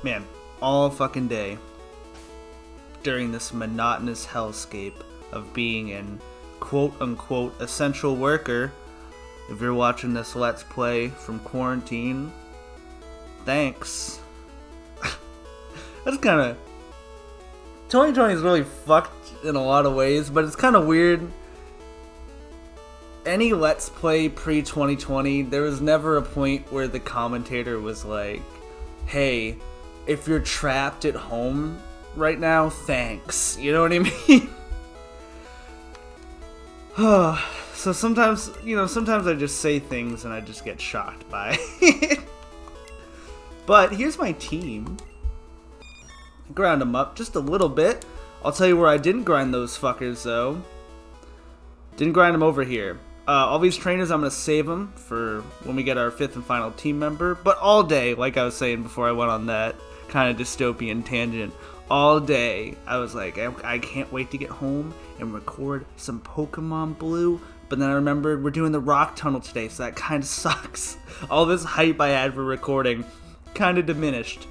man, all fucking day during this monotonous hellscape of being an quote-unquote essential worker. If you're watching this Let's Play from quarantine, thanks. That's kind of... 2020 is really fucked in a lot of ways, but it's kind of weird. Any Let's Play pre-2020, there was never a point where the commentator was like, hey, if you're trapped at home right now, thanks. You know what I mean? So sometimes, sometimes I just say things and I just get shocked by it. But here's my team. Ground them up just a little bit. I'll tell you where I didn't grind those fuckers, though. Didn't grind them over here. All these trainers, I'm going to save them for when we get our 5th and final team member. But all day, like I was saying before I went on that kind of dystopian tangent, all day I was like, I can't wait to get home and record some Pokemon Blue. But then I remembered we're doing the Rock Tunnel today, so that kind of sucks. All this hype I had for recording kind of diminished.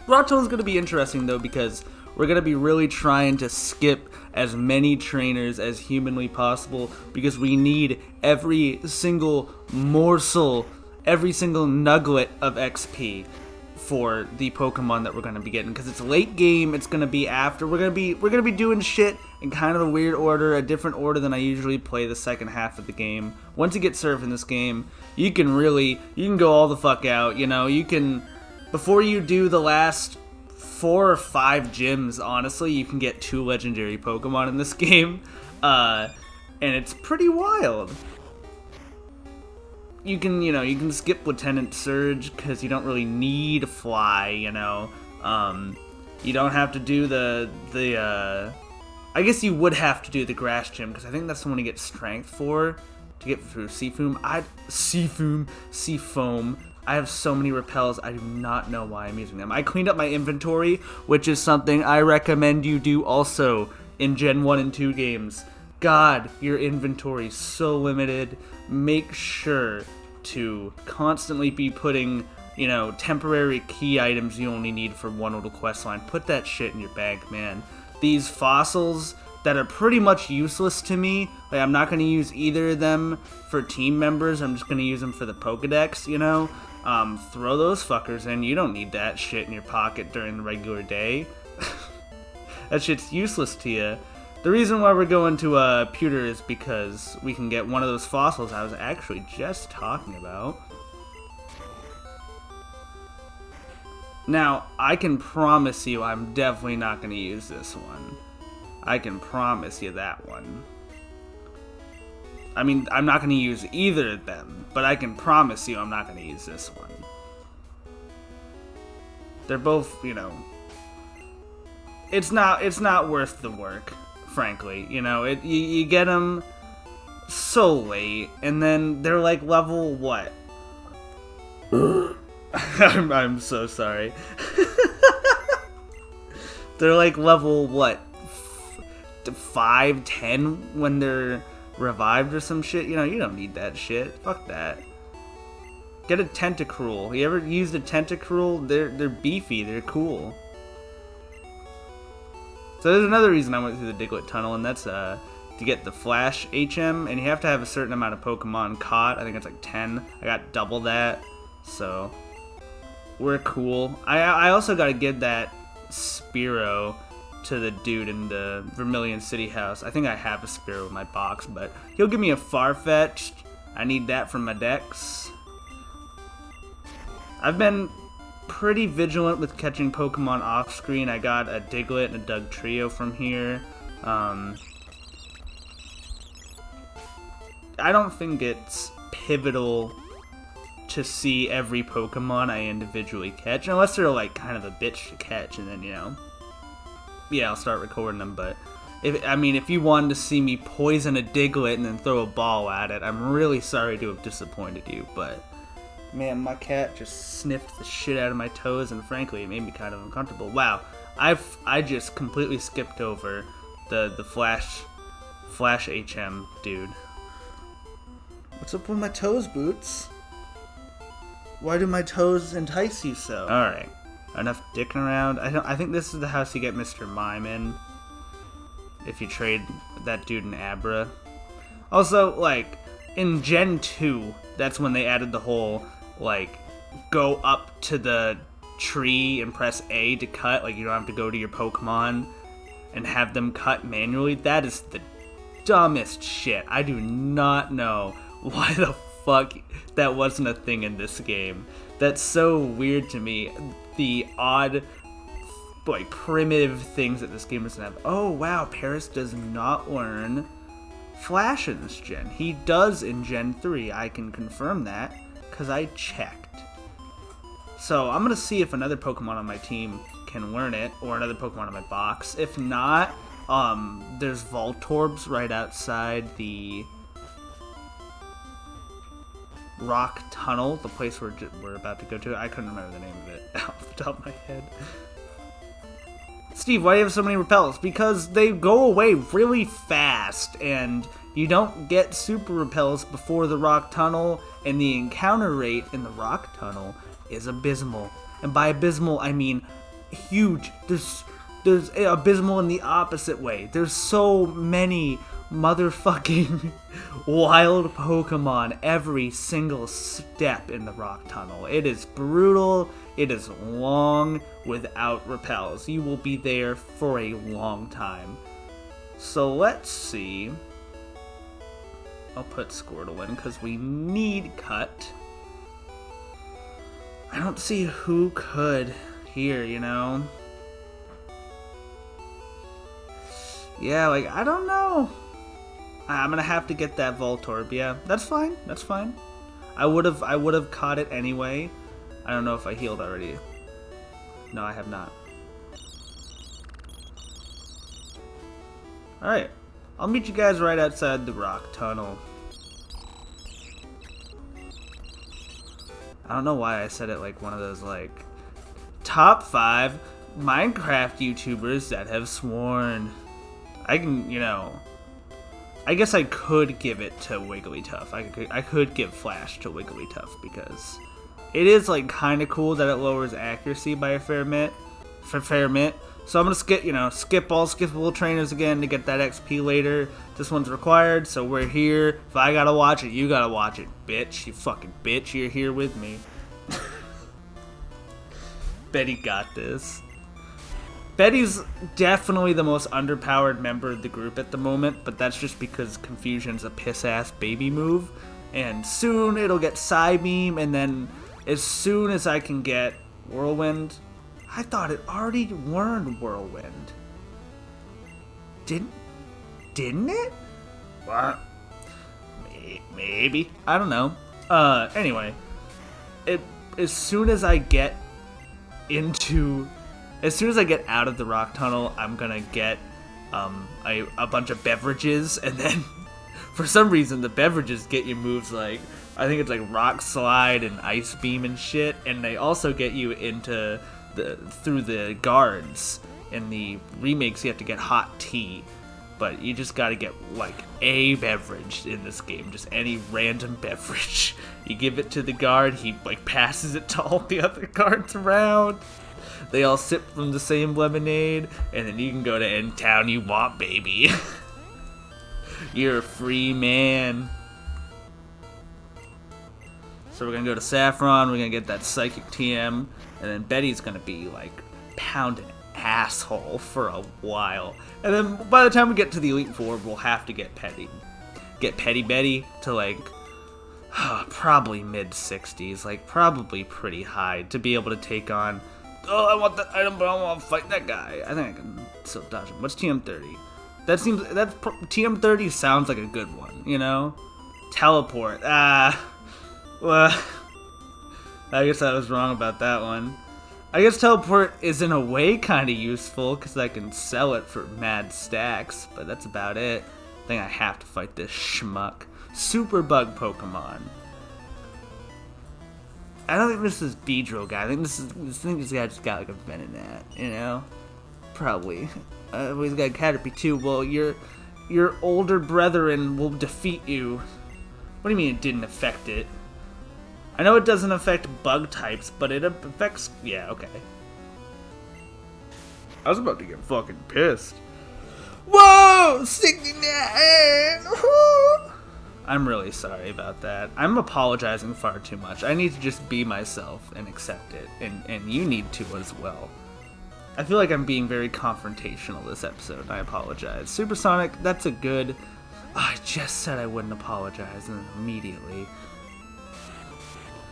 Rock Tunnel is going to be interesting, though, because we're going to be really trying to skip as many trainers as humanly possible, because we need every single morsel, every single nugget of XP for the Pokemon that we're going to be getting, because it's late game. It's going to be after we're going to be doing shit in kind of a weird order, a different order than I usually play the second half of the game. Once you get Surf in this game, you can go all the fuck out. You can, before you do the last 4 or 5 gyms, honestly, you can get 2 legendary Pokemon in this game, and it's pretty wild. You can skip Lieutenant Surge because you don't really need Fly. You don't have to do the I guess you would have to do the Grass Gym, because I think that's the one you get Strength for to get through Seafoam. Seafoam. I have so many repels, I do not know why I'm using them. I cleaned up my inventory, which is something I recommend you do also in Gen 1 and 2 games. God, your inventory is so limited. Make sure to constantly be putting, temporary key items you only need for one little quest line. Put that shit in your bag, man. These fossils that are pretty much useless to me, like, I'm not going to use either of them for team members. I'm just going to use them for the Pokedex, throw those fuckers in. You don't need that shit in your pocket during the regular day. That shit's useless to you. The reason why we're going to Pewter is because we can get one of those fossils I was actually just talking about. Now, I can promise you I'm definitely not going to use this one. I can promise you that one. I mean, I'm not going to use either of them, but I can promise you I'm not going to use this one. They're both, it's not worth the work, frankly. You get them so late, and then they're like level what? I'm so sorry. They're like level what? 5, 10 when they're revived or some shit. You don't need that shit. Fuck that. Get a Tentacruel. You ever used a Tentacruel? They're beefy. They're cool. So there's another reason I went through the Diglett Tunnel, and that's to get the Flash HM, and you have to have a certain amount of Pokemon caught. I think it's like 10. I got double that, so we're cool. I also got to give that Spearow to the dude in the Vermilion City House. I think I have a Spearow in my box, but he'll give me a Farfetch'd. I need that from my decks. I've been pretty vigilant with catching Pokemon off screen. I got a Diglett and a Dugtrio from here. I don't think it's pivotal to see every Pokemon I individually catch, unless they're like kind of a bitch to catch, and then yeah, I'll start recording them. But if you wanted to see me poison a Diglett and then throw a ball at it, I'm really sorry to have disappointed you, but man, my cat just sniffed the shit out of my toes, and frankly, it made me kind of uncomfortable. Wow, I just completely skipped over the Flash HM dude. What's up with my toes, Boots? Why do my toes entice you so? Alright, enough dicking around. I think this is the house you get Mr. Mime in. If you trade that dude in Abra. Also, like, in Gen 2, that's when they added the whole, like, go up to the tree and press A to cut. Like, you don't have to go to your Pokemon and have them cut manually. That is the dumbest shit. I do not know why the fuck that wasn't a thing in this game. That's so weird to me. The odd, like, primitive things that this game doesn't have. Oh, wow, Paris does not learn Flash in this gen. He does in Gen 3. I can confirm that, because I checked. So, I'm going to see if another Pokemon on my team can learn it, or another Pokemon in my box. If not, there's Voltorbs right outside the Rock Tunnel, the place we're about to go to. I couldn't remember the name of it off the top of my head. Steve, why do you have so many repels? Because they go away really fast, and you don't get super repels before the Rock Tunnel, and the encounter rate in the Rock Tunnel is abysmal. And by abysmal, I mean huge. There's abysmal in the opposite way. There's so many motherfucking wild Pokemon every single step in the Rock Tunnel. It is brutal. It is long without repels. You will be there for a long time. So let's see. I'll put Squirtle in because we need Cut. I don't see who could here, you know? Yeah, like, I don't know. I'm gonna have to get that Voltorb. Yeah, that's fine. That's fine. I would have caught it anyway. I don't know if I healed already. No, I have not. Alright. I'll meet you guys right outside the Rock Tunnel. I don't know why I said it like one of those, like, top 5 Minecraft YouTubers that have sworn. I can, you know, I guess I could give it to Wigglytuff. I could give Flash to Wigglytuff because it is, like, kind of cool that it lowers accuracy by a fair bit. So I'm gonna skip all skippable trainers again to get that XP later. This one's required, so we're here. If I gotta watch it, you gotta watch it, bitch. You fucking bitch, you're here with me. Betty got this. Betty's definitely the most underpowered member of the group at the moment, but that's just because Confusion's a piss-ass baby move. And soon it'll get Psybeam, and then as soon as I can get Whirlwind... I thought it already learned Whirlwind. Didn't it? What? Maybe. I don't know. Anyway. As soon as I get out of the Rock Tunnel, I'm gonna get a bunch of beverages, and then for some reason the beverages get you moves like, I think it's like Rock Slide and Ice Beam and shit, and they also get you into through the guards. In the remakes you have to get Hot Tea, but you just gotta get like a beverage in this game, just any random beverage. You give it to the guard, he like passes it to all the other guards around. They all sip from the same lemonade, and then you can go to any town you want, baby. You're a free man. So we're gonna go to Saffron, we're gonna get that Psychic TM, and then Betty's gonna be like pounding asshole for a while. And then by the time we get to the Elite Four, we'll have to get Petty. Get Petty Betty to like probably mid-60s, like probably pretty high to be able to take on, oh, I want that item, but I want to fight that guy. I think I can still dodge him. What's TM30? TM30 sounds like a good one, you know? Teleport. Well, I guess I was wrong about that one. I guess Teleport is in a way kind of useful because I can sell it for mad stacks, but that's about it. I think I have to fight this schmuck. Super Bug Pokemon. I don't think this is Beedrill guy. I think this guy just got like a Venonat, you know? Probably. He's got Caterpie too. Well, your older brethren will defeat you. What do you mean it didn't affect it? I know it doesn't affect bug types, but it affects... Yeah, okay. I was about to get fucking pissed. Whoa! 69! Woo! I'm really sorry about that. I'm apologizing far too much. I need to just be myself and accept it. And you need to as well. I feel like I'm being very confrontational this episode, and I apologize. Supersonic, that's a good... Oh, I just said I wouldn't apologize, and then immediately.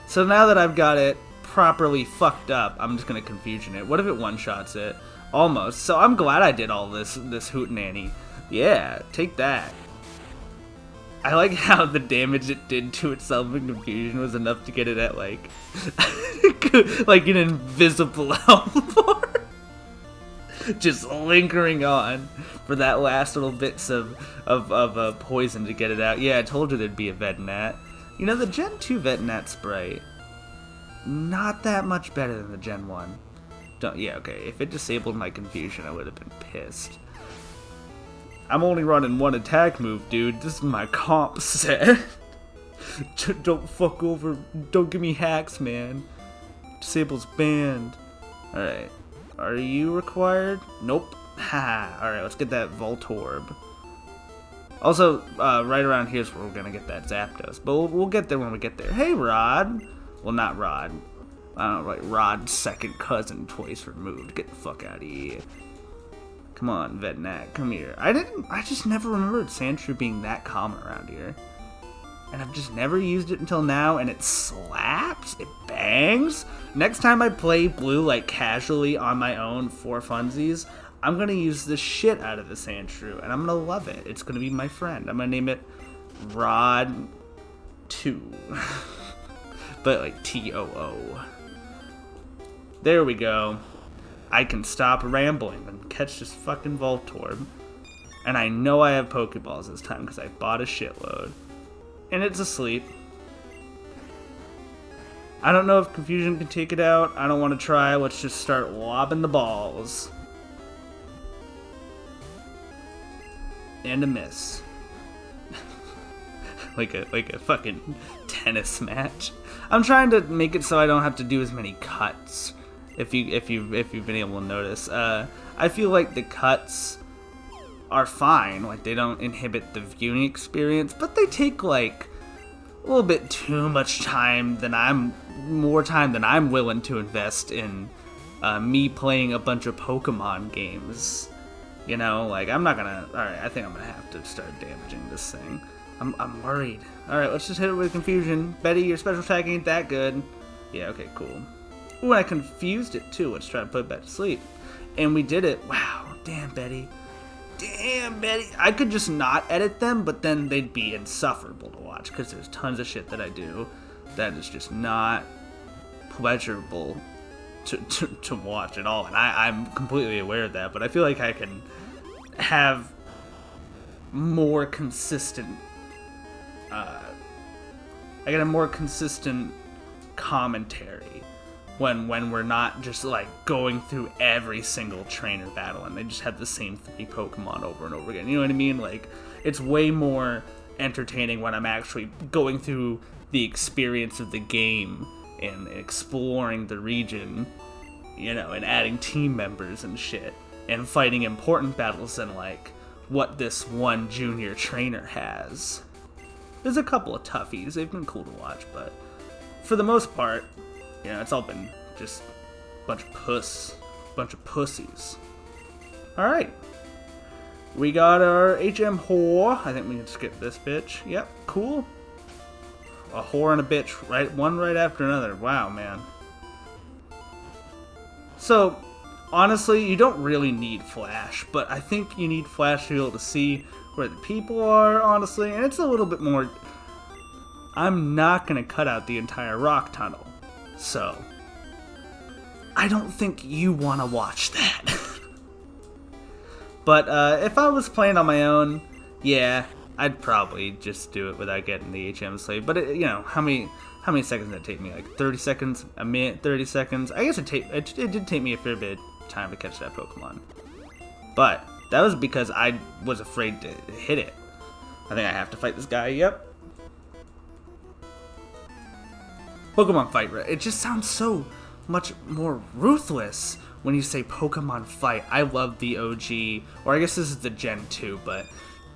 So now that I've got it properly fucked up, I'm just gonna confusion it. What if it one-shots it? Almost. So I'm glad I did all this hootenanny. Yeah, take that. I like how the damage it did to itself in confusion was enough to get it at like like an invisible health bar. Just lingering on for that last little bits of poison to get it out. Yeah, I told you there'd be a Vednat. You know, the Gen 2 Vednat Sprite, not that much better than the Gen 1. Yeah, okay, if it disabled my confusion, I would have been pissed. I'm only running one attack move, dude. This is my comp set. Don't fuck over. Don't give me hacks, man. Disable's banned. Alright. Are you required? Nope. Ha. Alright, let's get that Voltorb. Also, right around here's where we're gonna get that Zapdos. But we'll get there when we get there. Hey, Rod. Well, not Rod. I don't know, like Rod's second cousin twice removed. Get the fuck out of here. Come on, Vednat, come here. I just never remembered Sandshrew being that common around here. And I've just never used it until now, and it slaps? It bangs? Next time I play Blue, like, casually on my own for funsies, I'm gonna use the shit out of the Sandshrew, and I'm gonna love it. It's gonna be my friend. I'm gonna name it Rod 2. But, like, T-O-O. There we go. I can stop rambling and catch this fucking Voltorb. And I know I have Pokeballs this time because I bought a shitload. And it's asleep. I don't know if Confusion can take it out. I don't want to try. Let's just start lobbing the balls. And a miss. like a fucking tennis match. I'm trying to make it so I don't have to do as many cuts. If you've been able to notice, I feel like the cuts are fine. Like, they don't inhibit the viewing experience, but they take like a little bit too much time more time than I'm willing to invest in me playing a bunch of Pokemon games. You know, like, I'm not gonna. All right, I think I'm gonna have to start damaging this thing. I'm worried. All right, let's just hit it with Confusion. Betty, your special attack ain't that good. Yeah, okay, cool. Ooh, I confused it too. Let's try to put it back to sleep. And we did it. Wow. Damn, Betty. Damn, Betty. I could just not edit them, but then they'd be insufferable to watch because there's tons of shit that I do that is just not pleasurable to watch at all. And I'm completely aware of that, but I feel like I can have more consistent commentary when we're not just like going through every single trainer battle and they just have the same 3 Pokemon over and over again. You know what I mean? Like, it's way more entertaining when I'm actually going through the experience of the game and exploring the region, you know, and adding team members and shit and fighting important battles than like what this one junior trainer has. There's a couple of toughies. They've been cool to watch, but for the most part, you know, it's all been just a bunch of pussies. Alright. We got our HM whore. I think we can skip this bitch. Yep, cool. A whore and a bitch, right? One right after another. Wow, man. So, honestly, you don't really need Flash, but I think you need Flash to be able to see where the people are, honestly, and it's a little bit more... I'm not going to cut out the entire rock tunnel. So, I don't think you want to watch that. But if I was playing on my own, yeah, I'd probably just do it without getting the HM slave. But you know, how many seconds did it take me? Like 30 seconds, a minute, 30 seconds. I guess it did take me a fair bit of time to catch that Pokemon. But that was because I was afraid to hit it. I think I have to fight this guy. Yep. Pokemon fight, it just sounds so much more ruthless when you say Pokemon Fight. I love the OG, or I guess this is the Gen 2, but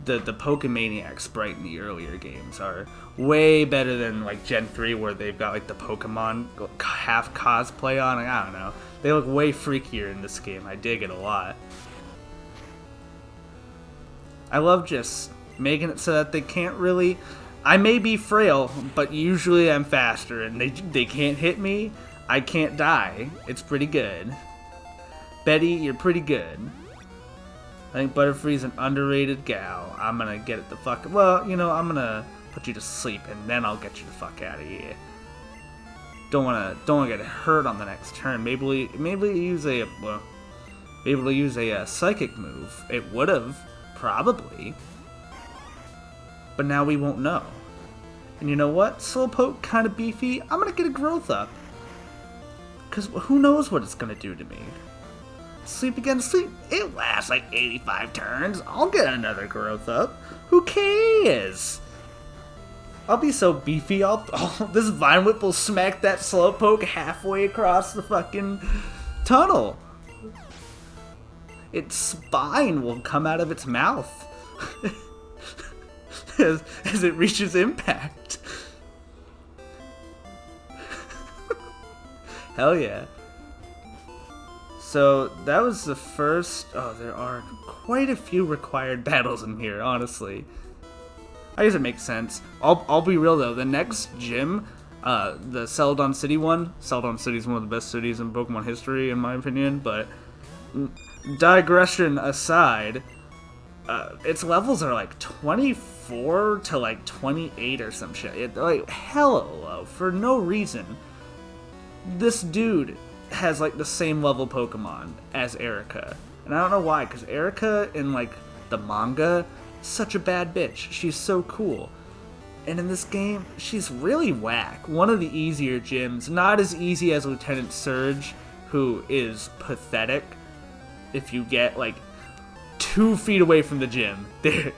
the Pokemaniac sprite in the earlier games are way better than like Gen 3, where they've got like the Pokemon half cosplay on. Like, I don't know. They look way freakier in this game. I dig it a lot. I love just making it so that they can't really... I may be frail, but usually I'm faster, and they can't hit me. I can't die. It's pretty good. Betty, you're pretty good. I think Butterfree's an underrated gal. I'm gonna get it the fuck... Well, you know, I'm gonna put you to sleep, and then I'll get you the fuck out of here. Don't wanna get hurt on the next turn. Maybe use a... Well, be able to use a psychic move. It would've, probably. But now we won't know. And you know what? Slowpoke, kind of beefy. I'm gonna get a growth up. Because who knows what it's gonna do to me. Sleep again, sleep. It lasts like 85 turns. I'll get another growth up. Who cares? I'll be so beefy. This Vine Whip will smack that Slowpoke halfway across the fucking tunnel. Its spine will come out of its mouth as it reaches impact. Hell yeah. So that was the first... Oh, there are quite a few required battles in here, honestly. I guess it makes sense. I'll be real though, the next gym, the Celadon City one, Celadon City is one of the best cities in Pokemon history in my opinion, but digression aside, its levels are like 24 to like 28 or some shit. Like hella low for no reason. This dude has like the same level Pokemon as Erica, and I don't know why, because Erica in like the manga, such a bad bitch. She's so cool, and in this game she's really whack. One of the easier gyms, not as easy as Lieutenant Surge, who is pathetic. If you get like 2 feet away from the gym, there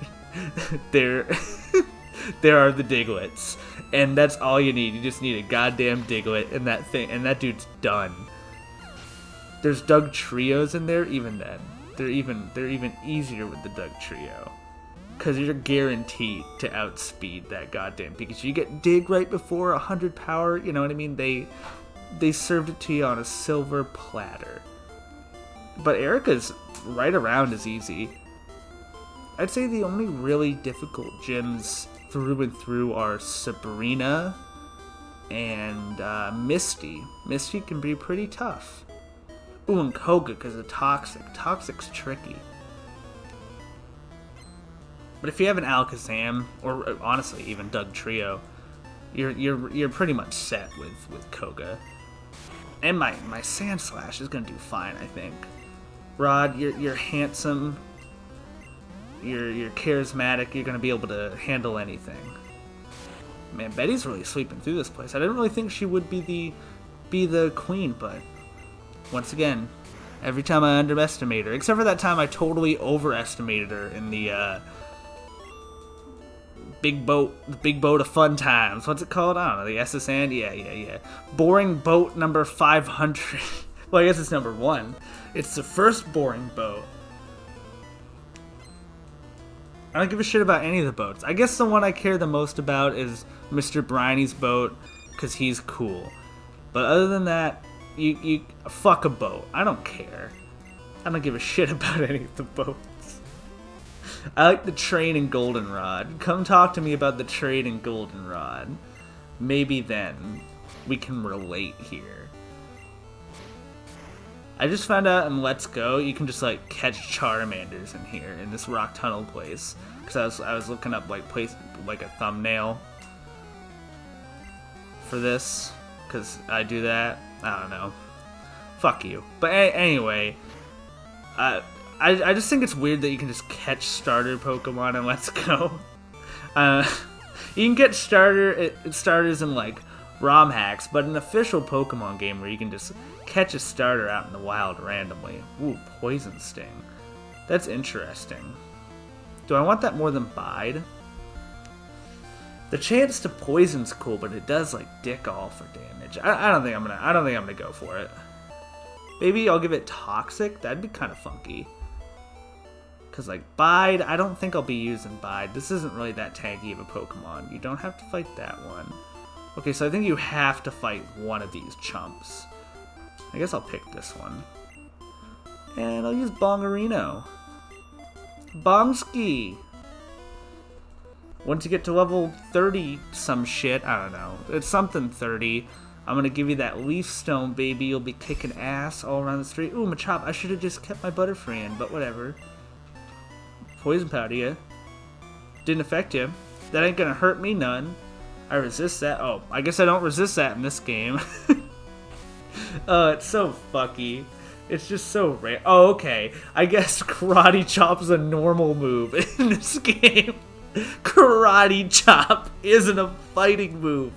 are the Digletts, and that's all you need. You just need a goddamn Diglett and that thing, and that dude's done. There's Dugtrios in there. Even then, they're even easier with the Dugtrio, because you're guaranteed to outspeed that goddamn Pikachu. You get Dig right before 100 power. You know what I mean? They served it to you on a silver platter. But Erica's right around as easy. I'd say the only really difficult gyms through and through are Sabrina and Misty. Misty can be pretty tough. Ooh, and Koga, because of Toxic. Toxic's tricky. But if you have an Alakazam, or honestly even Dugtrio, you're pretty much set with Koga. And my Sandslash is gonna do fine, I think. Rod, you're handsome. You're charismatic. You're gonna be able to handle anything. Man, Betty's really sweeping through this place. I didn't really think she would be the queen, but once again, every time I underestimate her, except for that time I totally overestimated her in the big boat of fun times. What's it called? I don't know. The SSN? Yeah. Boring boat number 500. Well, I guess it's number 1. It's the first boring boat. I don't give a shit about any of the boats. I guess the one I care the most about is Mr. Briney's boat, because he's cool. But other than that, you fuck a boat. I don't care. I don't give a shit about any of the boats. I like the train in Goldenrod. Come talk to me about the train in Goldenrod. Maybe then we can relate here. I just found out in Let's Go you can just like catch Charmanders in here in this rock tunnel place, because I was looking up like a thumbnail for this, because I do that. I don't know. Fuck you. But anyway, I just think it's weird that you can just catch starter Pokemon in Let's Go. You can get starters in like ROM hacks, but an official Pokemon game where you can just catch a starter out in the wild randomly. Ooh, Poison Sting. That's interesting. Do I want that more than Bide? The chance to poison's cool, but it does like dick all for damage. I don't think I'm gonna go for it. Maybe I'll give it toxic. That'd be kind of funky. Cause like Bide, I don't think I'll be using Bide. This isn't really that tanky of a Pokemon. You don't have to fight that one. Okay, so I think you have to fight one of these chumps. I guess I'll pick this one. And I'll use Bongarino. Bongski! Once you get to level 30 some shit, I don't know. It's something 30. I'm gonna give you that Leaf Stone, baby. You'll be kicking ass all around the street. Ooh, Machop, I should have just kept my Butterfree in, but whatever. Poison Powder you. Didn't affect you. That ain't gonna hurt me none. I resist that. Oh, I guess I don't resist that in this game. Oh, it's so fucky. It's just so rare. Oh, okay. I guess Karate Chop's a normal move in this game. Karate Chop isn't a fighting move.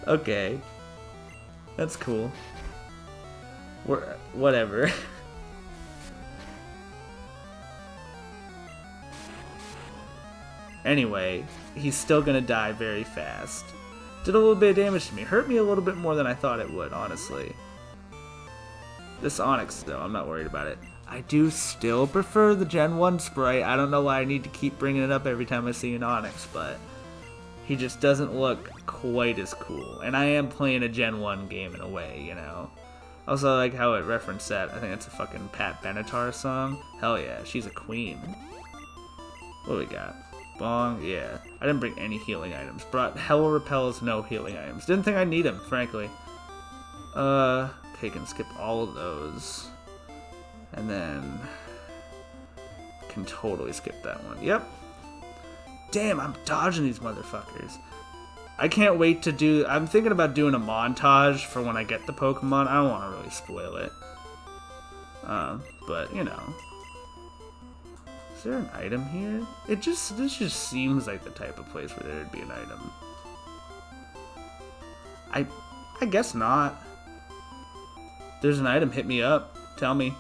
Okay. That's cool. Whatever. Anyway, he's still gonna die very fast. Did a little bit of damage to me. Hurt me a little bit more than I thought it would, honestly. This Onix, though, I'm not worried about it. I do still prefer the Gen 1 Sprite. I don't know why I need to keep bringing it up every time I see an Onix, but he just doesn't look quite as cool. And I am playing a Gen 1 game in a way, you know. Also, I like how it referenced that. I think that's a fucking Pat Benatar song. Hell yeah, she's a queen. What do we got? Bong, yeah. I didn't bring any healing items. Brought Hell Repels, no healing items. Didn't think I'd need them, frankly. Okay, can skip all of those. And then can totally skip that one. Yep. Damn, I'm dodging these motherfuckers. I can't wait to do... I'm thinking about doing a montage for when I get the Pokemon. I don't want to really spoil it. But, you know. Is there an item here? This just seems like the type of place where there'd be an item. I guess not. There's an item, hit me up. Tell me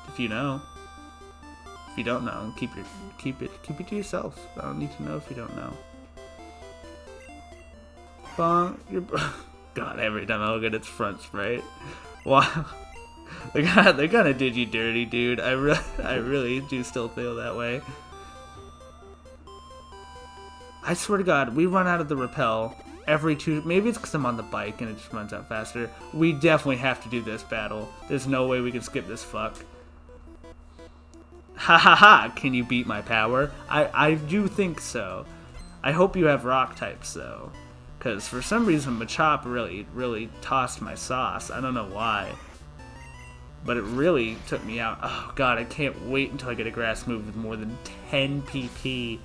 if you know. If you don't know, keep it to yourself. I don't need to know if you don't know. Bong, God, every time I look at its front sprite. Wow. They kind of did you dirty, dude. I really do still feel that way. I swear to God, we run out of the repel every two... Maybe it's because I'm on the bike and it just runs out faster. We definitely have to do this battle. There's no way we can skip this fuck. Ha ha ha! Can you beat my power? I do think so. I hope you have rock types, though. Because for some reason, Machop really tossed my sauce. I don't know why. But it really took me out. Oh god, I can't wait until I get a grass move with more than 10 PP.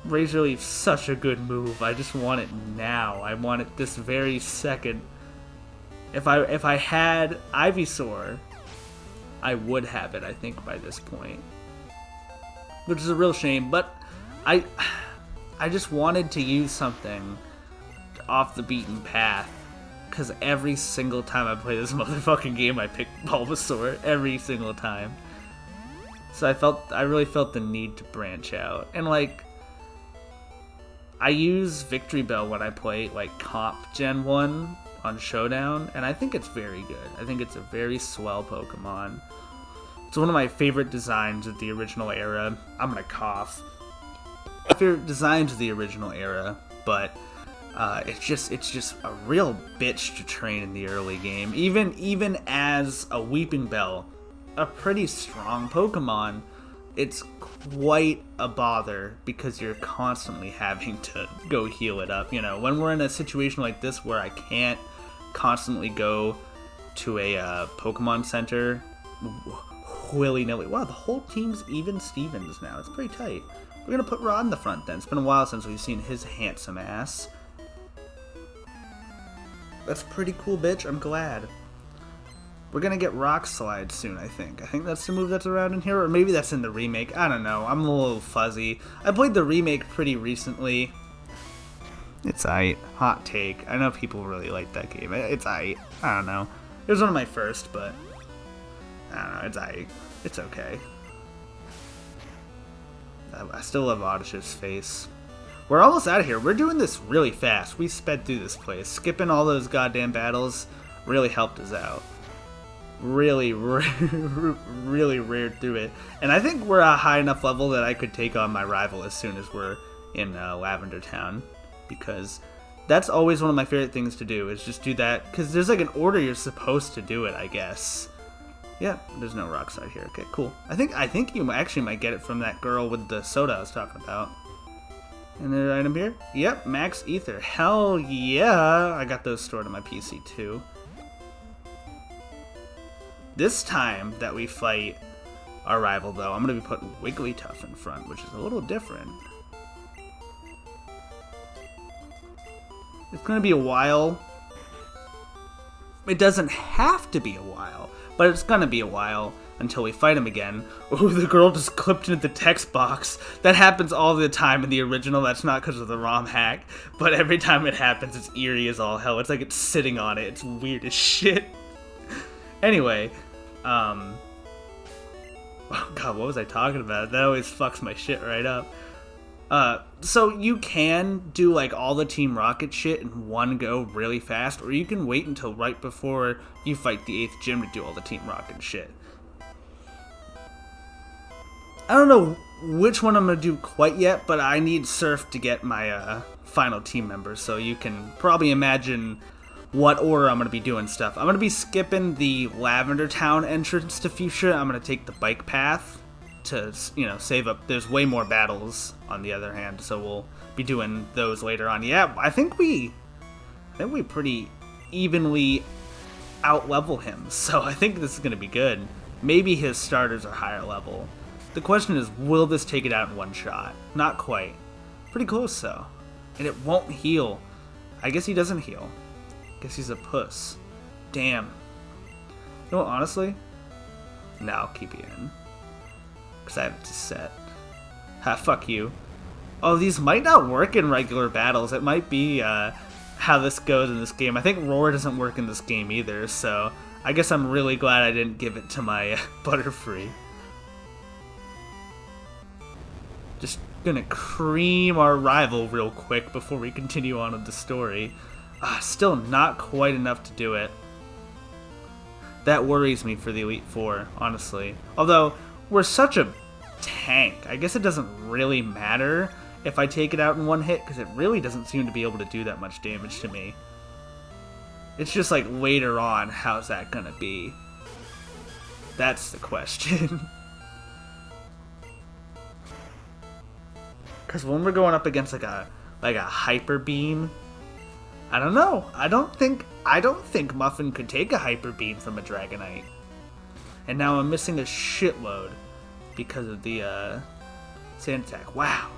Razor Leaf's such a good move. I just want it now. I want it this very second. If I had Ivysaur, I would have it, I think, by this point. Which is a real shame, but I just wanted to use something off the beaten path. Because every single time I play this motherfucking game, I pick Bulbasaur. Every single time. So I really felt the need to branch out. And like, I use Victory Bell when I play like Comp Gen 1 on Showdown. And I think it's very good. I think it's a very swell Pokemon. It's one of my favorite designs of the original era. I'm gonna cough. My favorite designs of the original era, but... it's just a real bitch to train in the early game. Even as a Weeping Bell, a pretty strong Pokemon, it's quite a bother because you're constantly having to go heal it up. You know, when we're in a situation like this where I can't constantly go to a Pokemon Center willy-nilly. Wow, the whole team's even Stevens now. It's pretty tight. We're gonna put Rod in the front then. It's been a while since we've seen his handsome ass. That's pretty cool, bitch. I'm glad. We're gonna get Rock Slide soon, I think. I think that's the move that's around in here, or maybe that's in the remake. I don't know. I'm a little fuzzy. I played the remake pretty recently. It's aight. Hot take. I know people really like that game. It's aight. I don't know. It was one of my first, but... I don't know. It's aight. It's okay. I still love Oddish's face. We're almost out of here. We're doing this really fast. We sped through this place. Skipping all those goddamn battles really helped us out. Really reared through it. And I think we're a high enough level that I could take on my rival as soon as we're in Lavender Town. Because that's always one of my favorite things to do, is just do that. Because there's like an order you're supposed to do it, I guess. Yeah, there's no rock slide here. Okay, cool. I think you actually might get it from that girl with the soda I was talking about. Another item here? Yep, max ether. Hell yeah! I got those stored on my PC too. This time that we fight our rival, though, I'm going to be putting Wigglytuff in front, which is a little different. It's going to be a while. It doesn't have to be a while, but it's going to be a while until we fight him again. Ooh, the girl just clipped into the text box. That happens all the time in the original. That's not because of the ROM hack, but every time it happens, it's eerie as all hell. It's like it's sitting on it. It's weird as shit. Anyway, oh god, what was I talking about? That always fucks my shit right up. So you can do like all the Team Rocket shit in one go really fast, or you can wait until right before you fight the 8th gym to do all the Team Rocket shit. I don't know which one I'm going to do quite yet, but I need Surf to get my final team member, so you can probably imagine what order I'm going to be doing stuff. I'm going to be skipping the Lavender Town entrance to Fuchsia. I'm going to take the bike path to, you know, save up. There's way more battles on the other hand, so we'll be doing those later on. Yeah, I think we pretty evenly out-level him, so I think this is going to be good. Maybe his starters are higher level. The question is, will this take it out in one shot? Not quite. Pretty close, though. And it won't heal. I guess he doesn't heal. Guess he's a puss. Damn. You know what, honestly? No, I'll keep you in. Because I have it to set. Ha, fuck you. Oh, these might not work in regular battles. It might be how this goes in this game. I think Roar doesn't work in this game either, so I guess I'm really glad I didn't give it to my Butterfree. Just gonna cream our rival real quick before we continue on with the story. Still not quite enough to do it. That worries me for the Elite Four, honestly. Although, we're such a tank, I guess it doesn't really matter if I take it out in one hit, because it really doesn't seem to be able to do that much damage to me. It's just like later on, how's that gonna be? That's the question. Because when we're going up against like a Hyper Beam, I don't know. I don't think Muffin could take a Hyper Beam from a Dragonite. And now I'm missing a shitload because of the Sand Attack. Wow.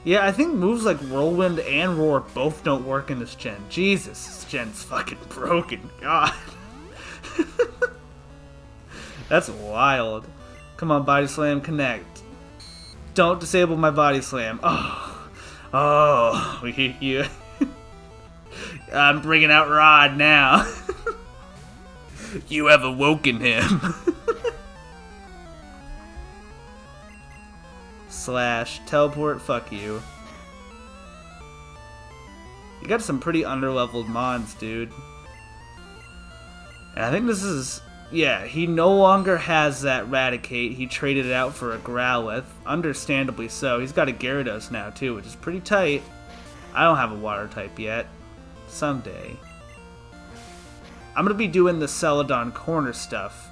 Yeah, I think moves like Whirlwind and Roar both don't work in this gen. Jesus, this gen's fucking broken. God. That's wild. Come on, Body Slam, connect. Don't disable my Body Slam. Oh, we hit you. I'm bringing out Rod now. You have awoken him. Slash teleport, fuck you. You got some pretty underleveled mons, dude. And I think this is... Yeah, he no longer has that Raticate. He traded it out for a Growlithe. Understandably so. He's got a Gyarados now, too, which is pretty tight. I don't have a water type yet. Someday. I'm going to be doing the Celadon corner stuff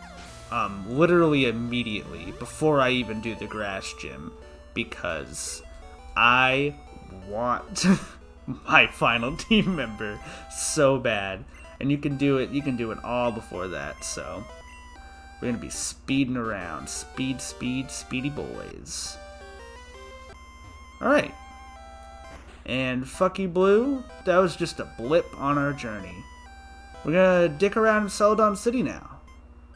literally immediately before I even do the grass gym, because I want my final team member so bad. And you can do it all before that, so we're gonna be speeding around. Speedy boys. Alright. And fuck you, Blue. That was just a blip on our journey. We're gonna dick around in Celadon City now.